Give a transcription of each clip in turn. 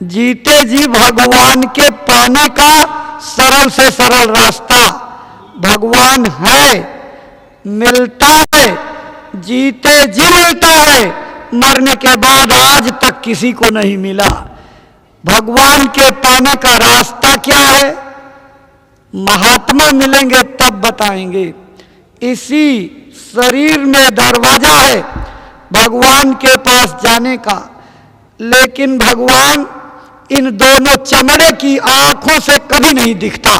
जीते जी भगवान के पाने का सरल से सरल रास्ता। भगवान है, मिलता है, जीते जी मिलता है, मरने के बाद आज तक किसी को नहीं मिला। भगवान के पाने का रास्ता क्या है, महात्मा मिलेंगे तब बताएंगे। इसी शरीर में दरवाजा है भगवान के पास जाने का, लेकिन भगवान इन दोनों चमड़े की आंखों से कभी नहीं दिखता।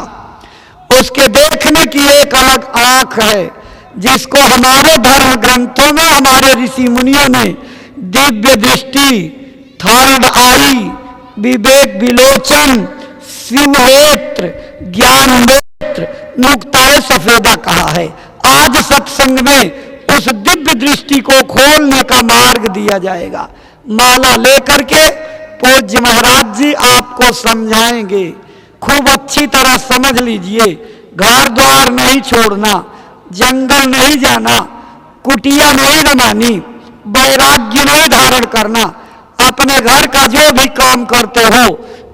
उसके देखने की एक अलग आंख है, जिसको हमारे धर्म ग्रंथों में हमारे ऋषि मुनियों ने दिव्य दृष्टि, थर्ड आई, विवेक विलोचन, शिवनेत्र, ज्ञान नेत्र, मुक्ताए सफेदा कहा है। आज सत्संग में उस दिव्य दृष्टि को खोलने का मार्ग दिया जाएगा। माला लेकर के पूज्य महाराज जी आपको समझाएंगे। खूब अच्छी तरह समझ लीजिए। घर द्वार नहीं छोड़ना, जंगल नहीं जाना, कुटिया नहीं रमानी, वैराग्य नहीं धारण करना। अपने घर का जो भी काम करते हो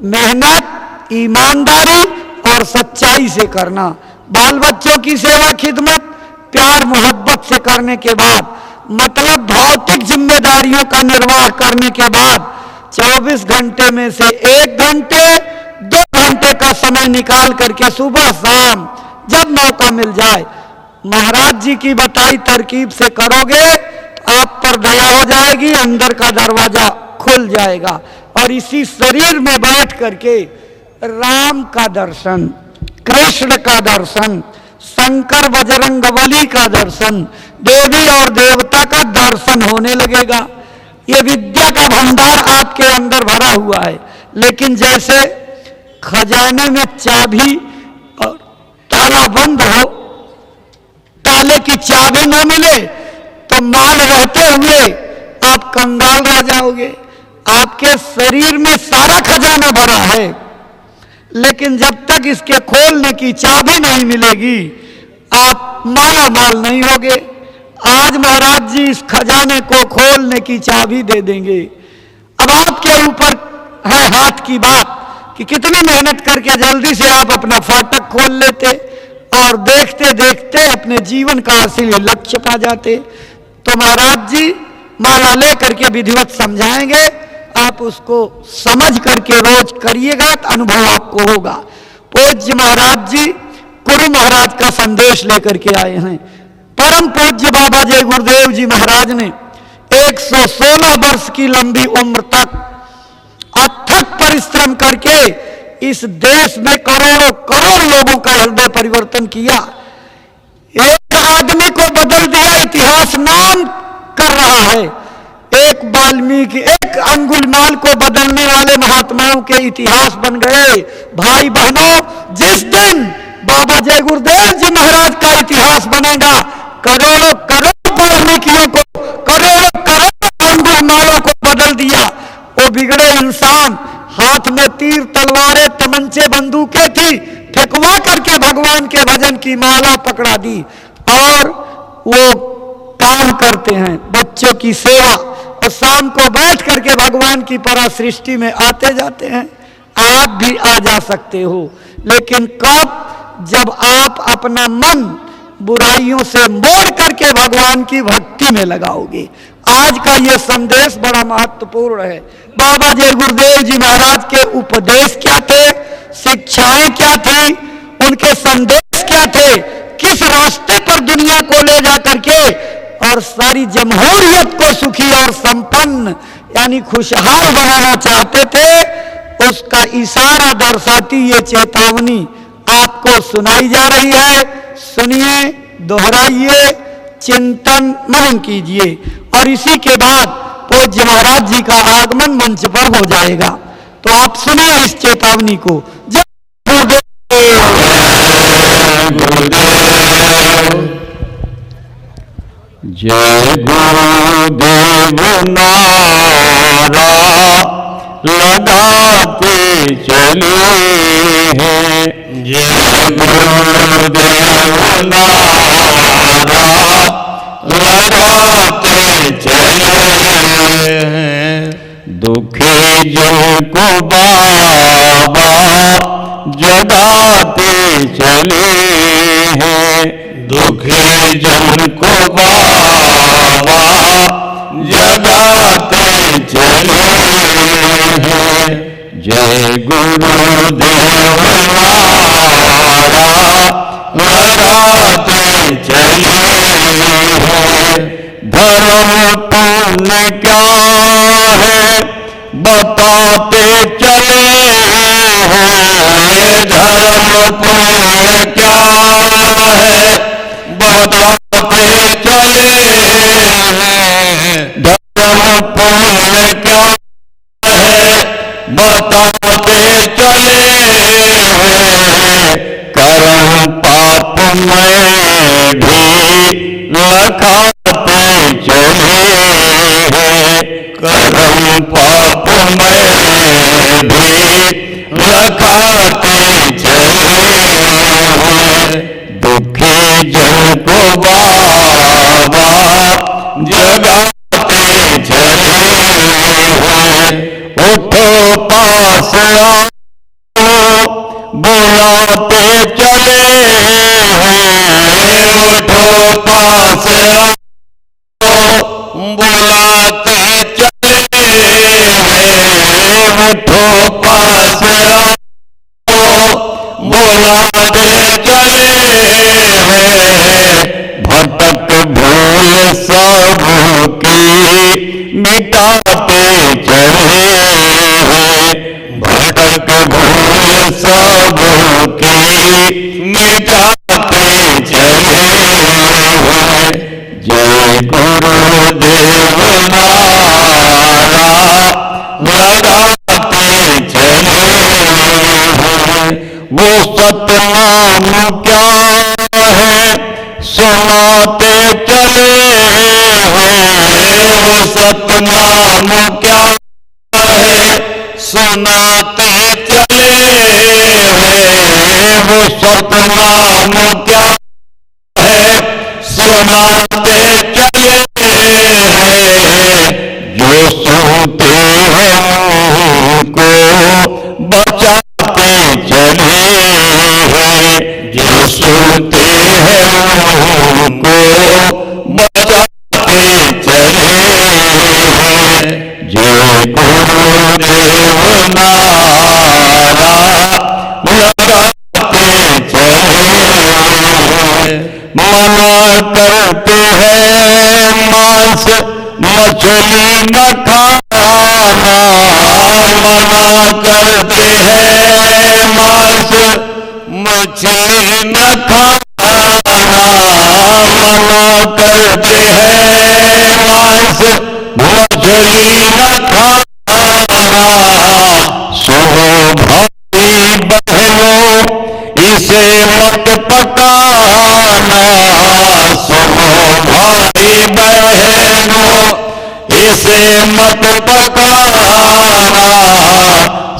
मेहनत, ईमानदारी और सच्चाई से करना। बाल बच्चों की सेवा खिदमत प्यार मोहब्बत से करने के बाद, मतलब भौतिक जिम्मेदारियों का निर्वाह करने के बाद 24 घंटे में से 1 घंटे 2 घंटे का समय निकाल करके सुबह शाम जब मौका मिल जाए महाराज जी की बताई तरकीब से करोगे, आप पर दया हो जाएगी, अंदर का दरवाजा खुल जाएगा। और इसी शरीर में बैठ करके राम का दर्शन, कृष्ण का दर्शन, शंकर बजरंगबली का दर्शन, देवी और देवता का दर्शन होने लगेगा। ये विद्या का भंडार आपके अंदर भरा हुआ है। लेकिन जैसे खजाने में चाबी और ताला बंद हो, ताले की चाबी न मिले तो माल रहते हुए आप कंगाल रह जाओगे। आपके शरीर में सारा खजाना भरा है, लेकिन जब तक इसके खोलने की चाबी नहीं मिलेगी आप माला माल नहीं होगे। आज महाराज जी इस खजाने को खोलने की चाबी दे देंगे। अब आपके ऊपर है हाथ की बात कि कितनी मेहनत करके जल्दी से आप अपना फाटक खोल लेते और देखते देखते अपने जीवन का असली लक्ष्य पा जाते। तो महाराज जी माला ले करके विधिवत समझाएंगे, आप उसको समझ करके रोज करिएगा तो अनुभव आपको होगा। पूज्य महाराज जी गुरु महाराज का संदेश लेकर के आए हैं। परम पूज्य बाबा जय गुरुदेव जी महाराज ने 116 वर्ष की लंबी उम्र तक अथक परिश्रम करके इस देश में करोड़ों करोड़ लोगों का हृदय परिवर्तन किया। एक आदमी को बदल दिया, इतिहास नाम कर रहा है। एक वाल्मीकि, एक अंगुलीमाल को बदलने वाले महात्माओं के इतिहास बन गए। भाई बहनों, जिस दिन बाबा जय गुरुदेव जी महाराज का इतिहास बनेगा, करोड़ों करोड़ वाल्मीकियों को, करोड़ों करोड़ अंगुलीमालों को बदल दिया। वो बिगड़े इंसान, हाथ में तीर तलवारें तमंचे बंदूकें थी, फेंकवा करके भगवान के भजन की माला पकड़ा दी और वो काम करते हैं, बच्चों की सेवा, और शाम को बैठ करके भगवान की परा सृष्टि में आते जाते हैं। आप भी आ जा सकते हो, लेकिन कब? जब आप अपना मन बुराइयों से मोड़ करके भगवान की भक्ति में लगाओगे। आज का ये संदेश बड़ा महत्वपूर्ण है। बाबा जय गुरुदेव जी महाराज के उपदेश क्या थे, शिक्षाएं क्या थी, उनके संदेश क्या थे, किस रास्ते पर दुनिया को ले जा करके और सारी जमहूरियत को सुखी और संपन्न यानी खुशहाल बनाना चाहते थे, उसका इशारा दर्शाती ये चेतावनी आपको सुनाई जा रही है। सुनिए, दोहराइए, चिंतन मनन कीजिए, और इसी के बाद पूज्य महाराज जी का आगमन मंच पर हो जाएगा। तो आप सुनिए इस चेतावनी को। जय गुरुदेव, जय गुरुदेव नारा लगाते चले हैं, जय गुरुदेव नारा लगाते चले हैं, दुखी जन को बाबा जगाते चले हैं, दुखी जन को बाबा जगाते चले हैं। जय गुरुदेव नारा लगाते चले हैं। धर्म पुण्य क्या है बताते चले हैं, धर्म पुण्य क्या है बताते चले हैं। धर्म पुण्य क्या है बताते चले हैं। कर्म पाप में भी लखाते चले हैं, कर्म पाप में भी लखाते चले हैं। दुखी जन को बाबा जगाते चले हैं। उठो पास आओ बुलाते चले हैं, उठो पास आओ बुलाते चले हैं। उठो पास आओ बुलाते चले हैं। भटक भूल सबकी मिटाते चले हैं, भटक भूल सबकी मिटाते चले हैं। जय गुरुदेव नारा लगाते चले हैं। वो सतनाम क्या है सुनाते चले हैं, वो सतनाम क्या है सुनाते चले हैं। वो सतनाम क्या है सुनाते चले हैं। जो सुनते हैं उनको बचाते चले हैं, जो सुनते हैं उनको बचाते चले हैं। जय गुरुदेव नारा लगाते चले हैं। मना करते हैं मांस मछली न खाना, मना करते हैं मांस मछली न खाना, मना करते हैं मांस मछली न खाना। सुनो भाई बहनों इसे मत पकाना, सुनो भाई बहनों इसे मत पकाना।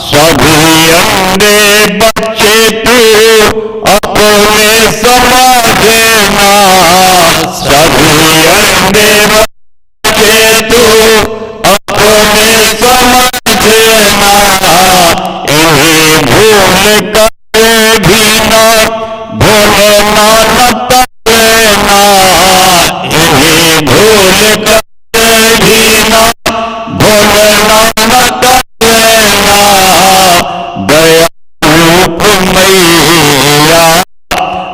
सभी अंडे बच्चे तू अपने समझना, सभी अंडे बच्चे तू अपने समझना। इन्हें भूल कर भी ना भूलना मत लेना, इन्हें भूल कर भी ना भूलना मत लेना। दया रूप मैया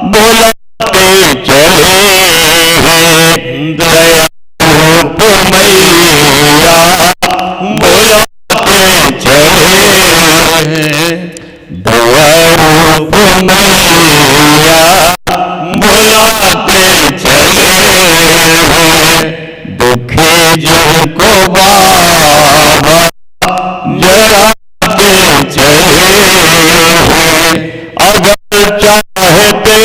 बुलाते चले हैं, दया रूप मैया बुलाते चले हैं। दया रूप मैया बुलाते चले हैं। दुखी जन को बाबा जगाते चले हैं। अगर चाहते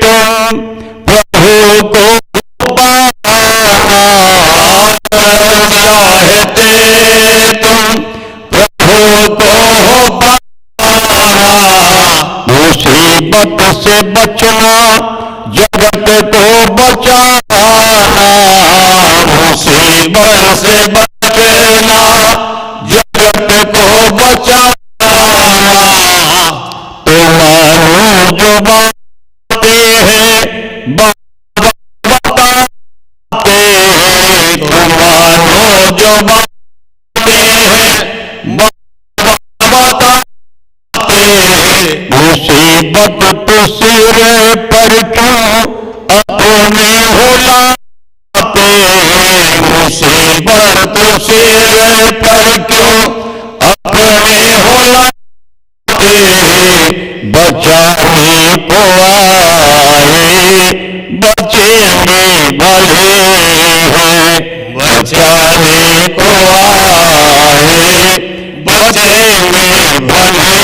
तुम प्रभु को पाना, अगर चाहते तुम प्रभु को पाना। मुसीबत से बचना जगत को बचाना, मुसीबत से बचना जगत को बचाया। तो मानो जो बातें हैं बाबा बताते, तो मानो जो बातें हैं बाबा बताते, मुसीबत तो सिर पर क्यों अपने हुलाते, मुसीबत तो सिर पर क्यों अपने हुलाते, बचाने को आए बचेंगे भले हैं, बचाने को आए बचेंगे भले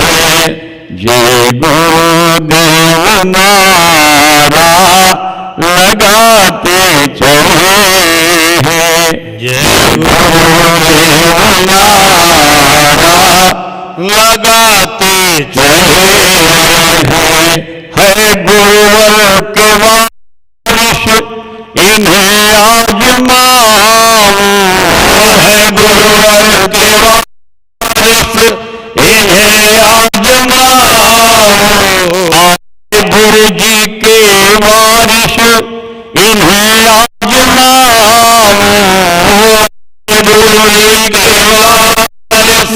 हैं। जय गुरुदेव नारा लगाते चले हैं, जय गुरुदेव नारा लगाते चले हैं। है गुरुवर के वारिश इन्हें आजमाओ, है गुरुवर के वारिश इन्हें आजमाओ। गुरु जी के वारिश इन्हें आजमाओ, गुरु जी के वारिश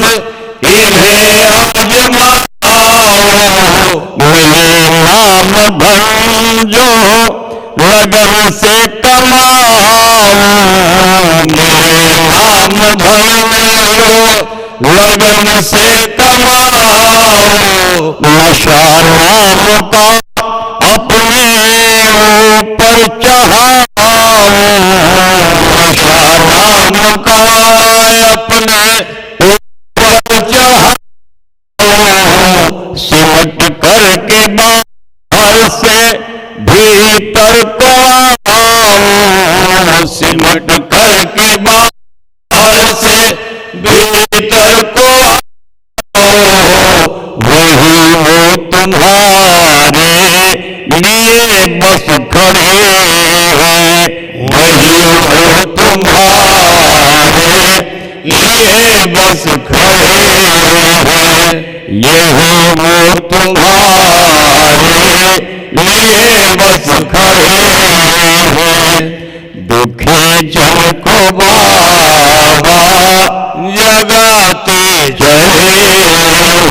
इन्हें आजमाओ। मिले नाम भंजो लगन से कमाओ, मिले नाम भंजो लगन से कमाओ। नशा नाम का अपने ऊपर चढ़ाओ, नशा नाम का अपने ऊपर चढ़ाओ। सिमट करके बाहर से भीतर को आओ, सिमट करके बाहर से भीतर को आओ। वही वो तुम्हारे लिए बस खड़े हैं, वही वो तुम्हारे लिए बस खड़े हैं। यही वो तुम्हारे लिए बस खड़े हैं। दुखी जन को बाबा जगाते चले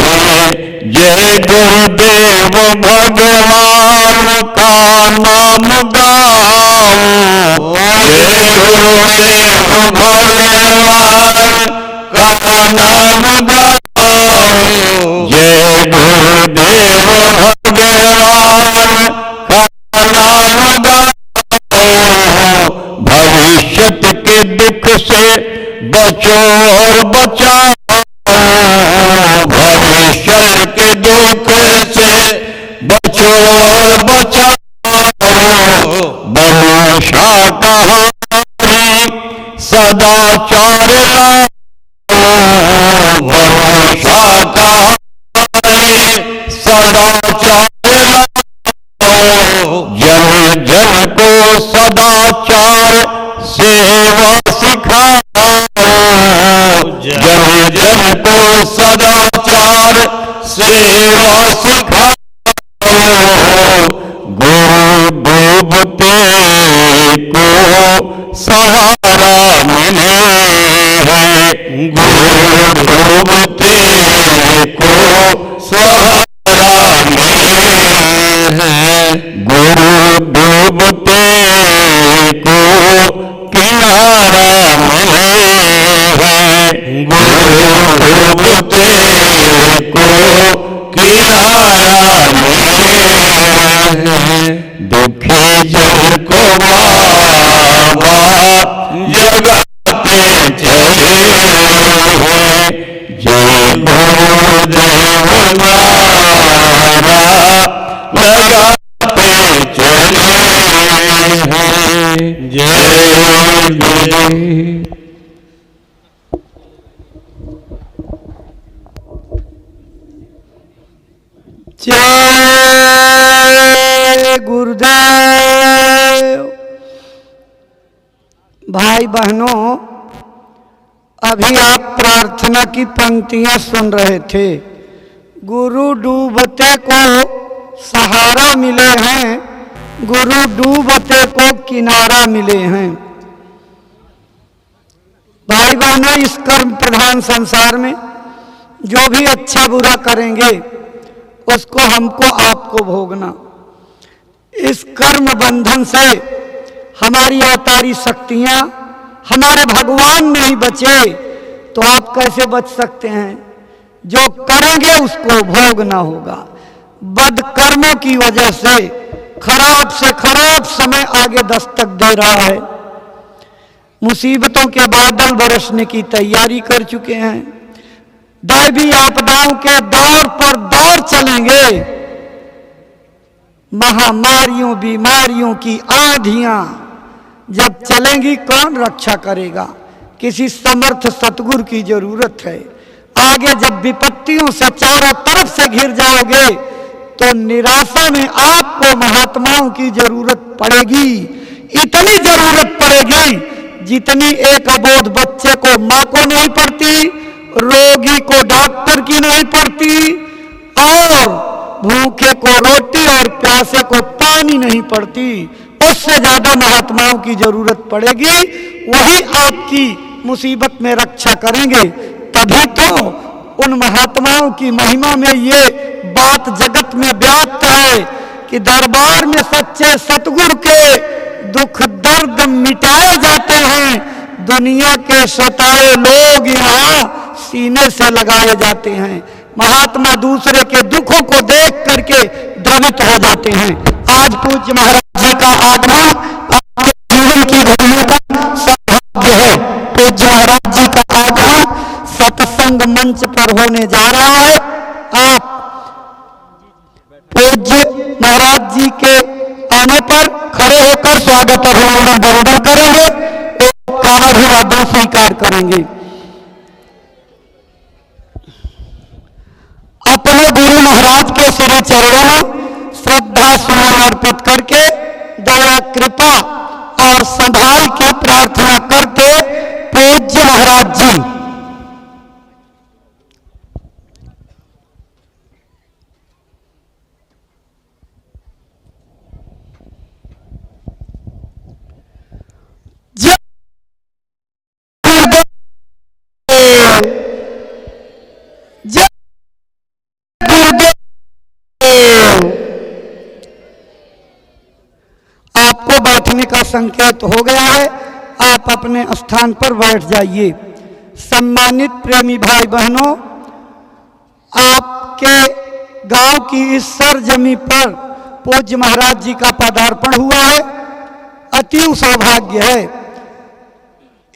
हैं। जय गुरुदेव भगवान का नाम गाओ, जय गुरुदेव भगवान का नाम गाओ, जय गुरुदेव भगवान का नाम गाओ। भविष्यत के दुख से बचो और बचाओ, भविष्य के दुख से बचो और बचाओ। बनो शाकाहारी सदाचार लाओ, बनो शाकाहारी सदाचार लाओ। जन जन को सदाचार सेवा सिखाओ, जन जन को सदाचार सेवा सिखाओ। गुरु डूबते को सहारा मिले है, गुरु डूबते को सहारा मिले है। गुरु डूबते को किनारा मिले है, गुरु डूबते को किनारा मिले है। दुखी जन को बाबा जगाते चले हैं। जय गुरुदेव नारा लगाते चले हैं। जय गुरुदेव। जय गुरुदेव। भाई बहनों, अभी आप प्रार्थना की पंक्तियां सुन रहे थे। गुरु डूबते को सहारा मिले हैं, गुरु डूबते को किनारा मिले हैं। भाई बहनों, इस कर्म प्रधान संसार में जो भी अच्छा बुरा करेंगे उसको हमको आपको भोगना। इस कर्म बंधन से हमारी अवतारी शक्तियां हमारे भगवान नहीं बचे तो आप कैसे बच सकते हैं? जो करेंगे उसको भोगना होगा। बद कर्मों की वजह से खराब समय आगे दस्तक दे रहा है। मुसीबतों के बादल बरसने की तैयारी कर चुके हैं। दैवी आपदाओं के दौर पर दौर चलेंगे। महामारियों बीमारियों की आंधियां जब चलेंगी कौन रक्षा करेगा? किसी समर्थ सतगुरु की जरूरत है। आगे जब विपत्तियों से चारों तरफ से घिर जाओगे तो निराशा में आपको महात्माओं की जरूरत पड़ेगी। इतनी जरूरत पड़ेगी जितनी एक अबोध बच्चे को मां को नहीं पड़ती, रोगी को डॉक्टर की नहीं पड़ती, और भूखे को रोटी और प्यासे को पानी नहीं पड़ती। उससे ज्यादा महात्माओं की जरूरत पड़ेगी। वही आपकी मुसीबत में रक्षा करेंगे। तभी तो उन महात्माओं की महिमा में ये बात जगत में व्याप्त है कि दरबार में सच्चे सतगुरु के दुख दर्द मिटाए जाते हैं। दुनिया के सताए लोग यहाँ सीने से लगाए जाते हैं। महात्मा दूसरे के दुखों को देख करके द्रवित हो जाते हैं। आज पूज्य महाराज जी का आगमन आपके जीवन की घड़ियों का सौभाग्य है। पूज्य महाराज जी का आगमन सत्संग मंच पर होने जा रहा है। आप पूज्य महाराज जी के आने पर खड़े होकर स्वागत अभिनंदन वंदन करेंगे और अभिवादन स्वीकार करेंगे। अपने गुरु महाराज के श्री चरणों में श्रद्धा सुमन अर्पित करके दया कृपा और संभाल की प्रार्थना करते पूज्य महाराज जी आपको बैठने का संकेत हो गया है। आप अपने स्थान पर बैठ जाइए। सम्मानित प्रेमी भाई बहनों, आपके गांव की इस सरजमी पर पूज्य महाराज जी का पदार्पण हुआ है। अति सौभाग्य है।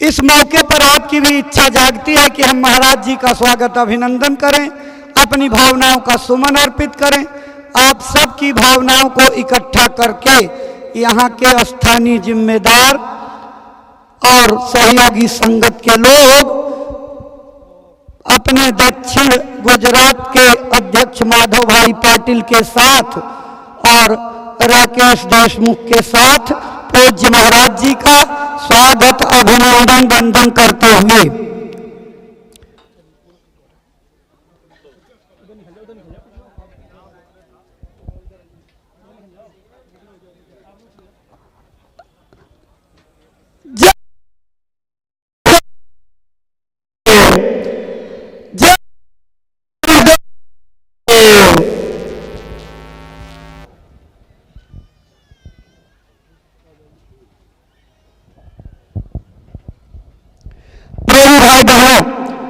इस मौके पर आपकी भी इच्छा जागती है कि हम महाराज जी का स्वागत अभिनंदन करें, अपनी भावनाओं का सुमन अर्पित करें। आप सबकी भावनाओं को इकट्ठा करके यहाँ के स्थानीय जिम्मेदार और सहयोगी संगत के लोग अपने दक्षिण गुजरात के अध्यक्ष माधव भाई पाटिल के साथ और राकेश देशमुख के साथ पूज्य महाराज जी का स्वागत अभिनंदन वंदन करते हुए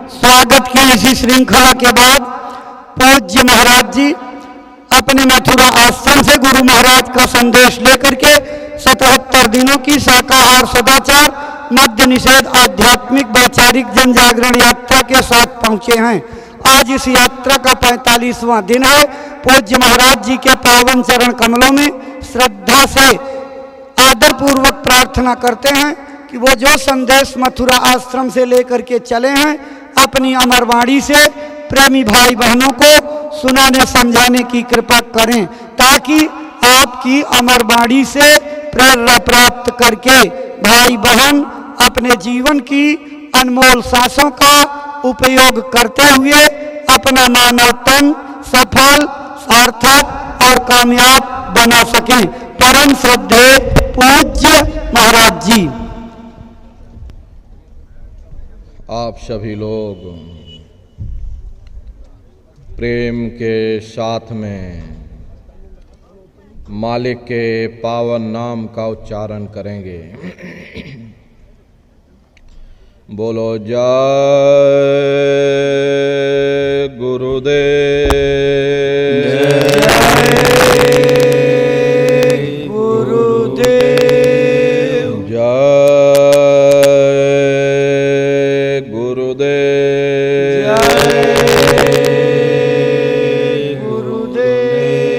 स्वागत की इसी श्रृंखला के बाद पूज्य महाराज जी अपने मथुरा आश्रम से गुरु महाराज का संदेश लेकर के 77 दिनों की शाकाहार सदाचार मद्य निषेध आध्यात्मिक वैचारिक जन जागरण यात्रा के साथ पहुंचे हैं। आज इस यात्रा का 45वां दिन है। पूज्य महाराज जी के पावन चरण कमलों में श्रद्धा से आदर पूर्वक प्रार्थना करते हैं कि वो जो संदेश मथुरा आश्रम से लेकर के चले हैं अपनी अमरवाणी से प्रेमी भाई बहनों को सुनाने समझाने की कृपा करें, ताकि आपकी अमरवाणी से प्रेरणा प्राप्त करके भाई बहन अपने जीवन की अनमोल सांसों का उपयोग करते हुए अपना मानव तन सफल, सार्थक और कामयाब बना सकें। परम श्रद्धेय पूज्य महाराज जी। आप सभी लोग प्रेम के साथ में मालिक के पावन नाम का उच्चारण करेंगे। बोलो जय गुरुदेव, जय गुरुदेव, जय गुरुदेव, जय गुरुदेव,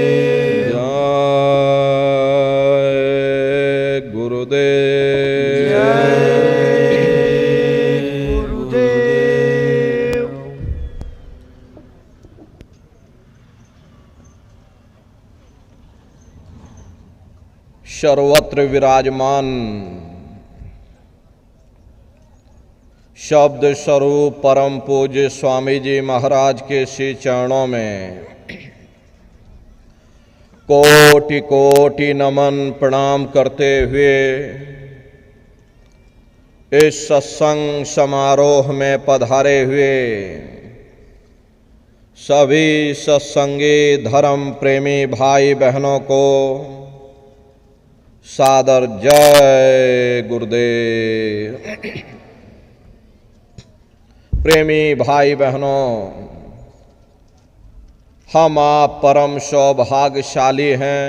जय गुरुदेव, जय गुरुदेव। सर्वत्र विराजमान शब्द स्वरूप परम पूज्य स्वामी जी महाराज के श्री चरणों में कोटि कोटि नमन प्रणाम करते हुए इस सत्संग समारोह में पधारे हुए सभी सत्संगी धर्म प्रेमी भाई बहनों को सादर जय गुरुदेव। प्रेमी भाई बहनों, हम आप परम सौभाग्यशाली हैं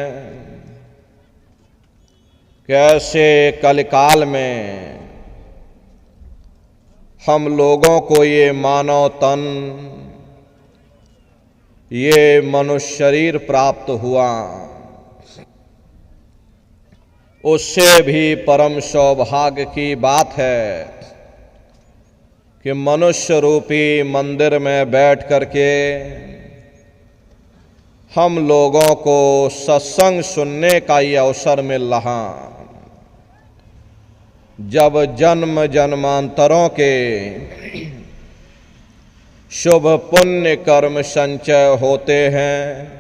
कि ऐसे कलिकाल में हम लोगों को ये मानव तन, ये मनुष्य शरीर प्राप्त हुआ। उससे भी परम सौभाग्य की बात है कि मनुष्य रूपी मंदिर में बैठ करके हम लोगों को सत्संग सुनने का ये अवसर मिल रहा। जब जन्म जन्मांतरों के शुभ पुण्य कर्म संचय होते हैं,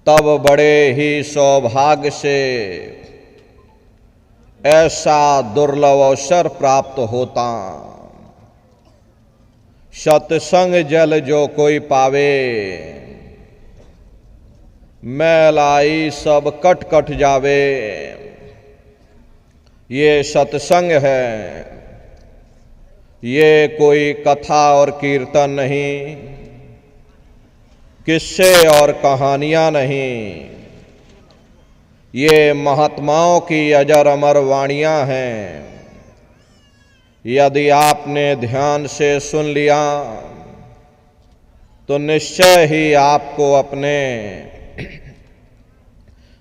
तब बड़े ही सौभाग्य से ऐसा दुर्लभ अवसर प्राप्त होता। सत्संग जल जो कोई पावे, मैल आई सब कट कट जावे। ये सत्संग है, ये कोई कथा और कीर्तन नहीं, किस्से और कहानियां नहीं, ये महात्माओं की अजर अमर वाणियां हैं। यदि आपने ध्यान से सुन लिया तो निश्चय ही आपको अपने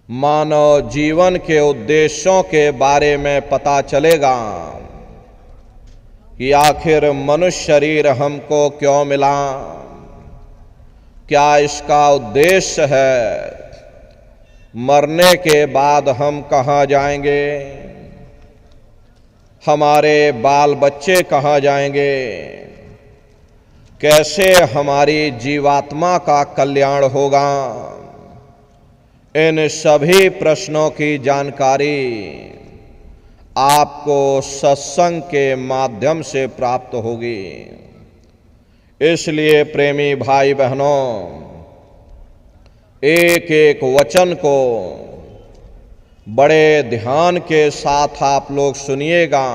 मानव जीवन के उद्देश्यों के बारे में पता चलेगा कि आखिर मनुष्य शरीर हमको क्यों मिला, क्या इसका उद्देश्य है, मरने के बाद हम कहाँ जाएंगे, हमारे बाल बच्चे कहाँ जाएंगे, कैसे हमारी जीवात्मा का कल्याण होगा। इन सभी प्रश्नों की जानकारी आपको सत्संग के माध्यम से प्राप्त होगी। इसलिए प्रेमी भाई बहनों, एक एक वचन को बड़े ध्यान के साथ आप लोग सुनिएगा,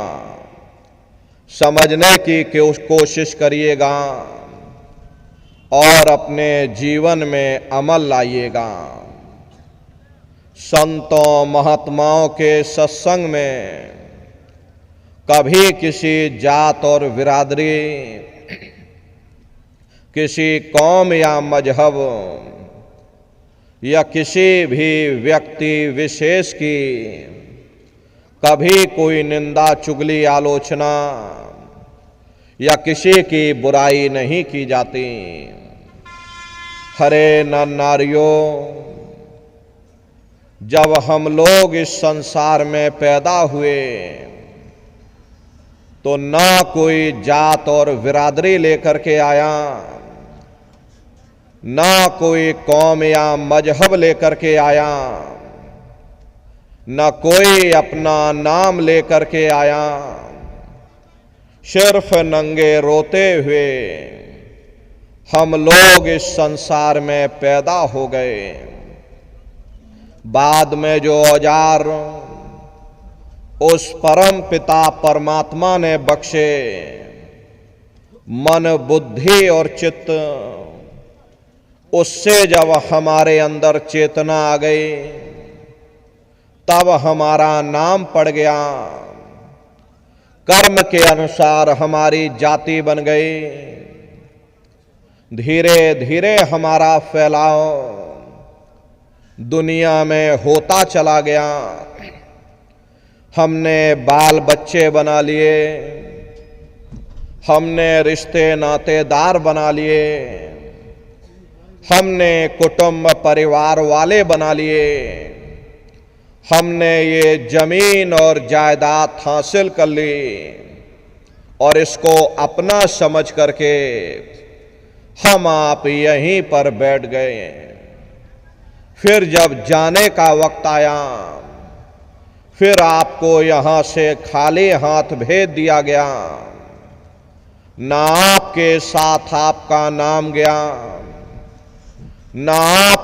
समझने की कोशिश करिएगा और अपने जीवन में अमल लाइएगा। संतों महात्माओं के सत्संग में कभी किसी जात और बिरादरी, किसी कौम या मजहब या किसी भी व्यक्ति विशेष की कभी कोई निंदा चुगली आलोचना या किसी की बुराई नहीं की जाती। हरे नर नारियों, जब हम लोग इस संसार में पैदा हुए तो ना कोई जात और बिरादरी लेकर के आया, ना कोई कौम या मजहब लेकर के आया, न कोई अपना नाम लेकर के आया। सिर्फ नंगे रोते हुए हम लोग इस संसार में पैदा हो गए। बाद में जो औजार उस परम पिता परमात्मा ने बख्शे, मन, बुद्धि और चित्त, उससे जब हमारे अंदर चेतना आ गई, तब हमारा नाम पड़ गया। कर्म के अनुसार हमारी जाति बन गई। धीरे धीरे हमारा फैलाव दुनिया में होता चला गया। हमने बाल बच्चे बना लिए, हमने रिश्ते नातेदार बना लिए, हमने कुटुंब परिवार वाले बना लिए, हमने ये जमीन और जायदाद हासिल कर ली और इसको अपना समझ करके हम आप यहीं पर बैठ गए। फिर जब जाने का वक्त आया, फिर आपको यहां से खाली हाथ भेज दिया गया। ना आपके साथ आपका नाम गया, ना आप